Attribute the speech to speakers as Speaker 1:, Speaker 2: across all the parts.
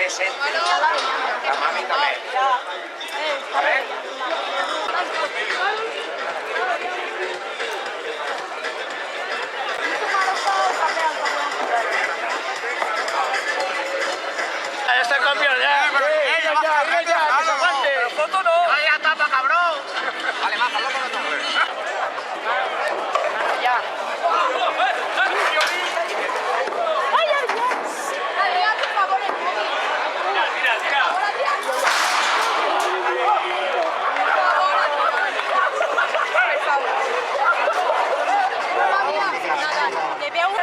Speaker 1: presente. La mami también. A ver.
Speaker 2: Ya está el campeón, ya. Venga ya, que se aguante. Foto no.
Speaker 1: ¡Vaya tapa, cabrón! Vale, más, hazlo con otro.
Speaker 2: Ya.
Speaker 3: Adrián, por favor, el móvil.
Speaker 2: Tira.
Speaker 3: Nada, le veo un...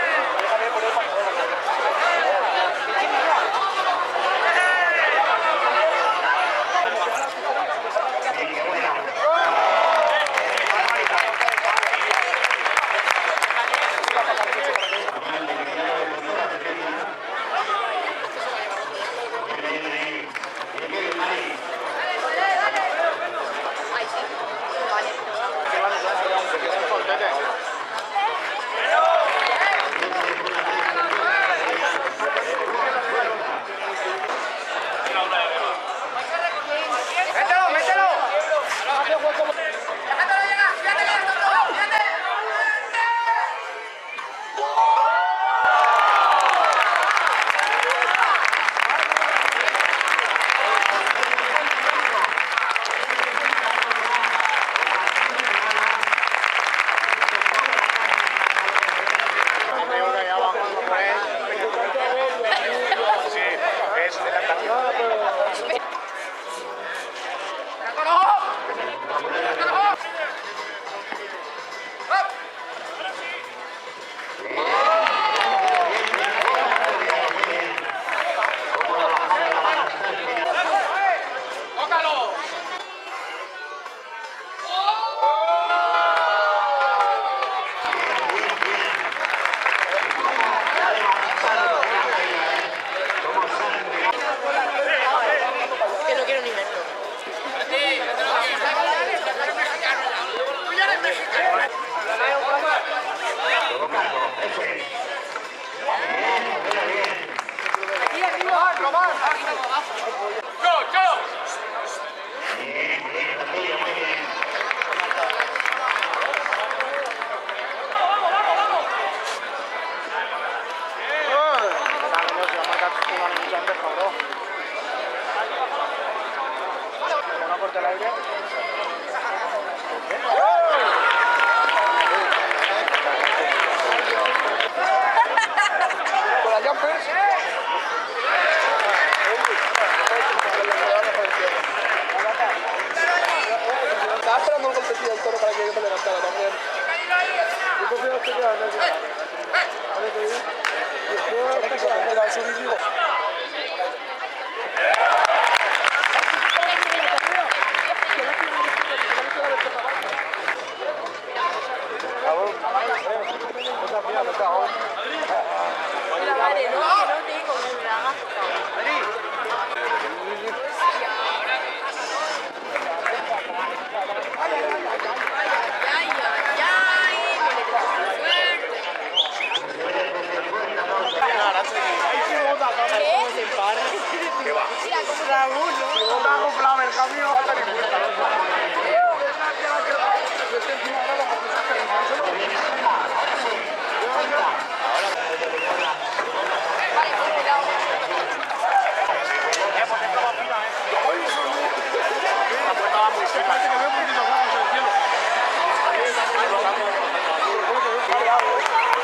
Speaker 3: Que no quiero ni verlo.
Speaker 4: Estaba esperando un golpecillo del toro para que yo me levantara también. Yo prefiero que quede en el
Speaker 3: Vale, no digo, me la hagas.
Speaker 1: ¿Qué va?
Speaker 4: Está acoplado el camión.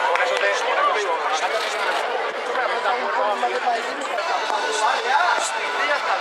Speaker 1: Por eso te digo, sácate.
Speaker 4: Ya está.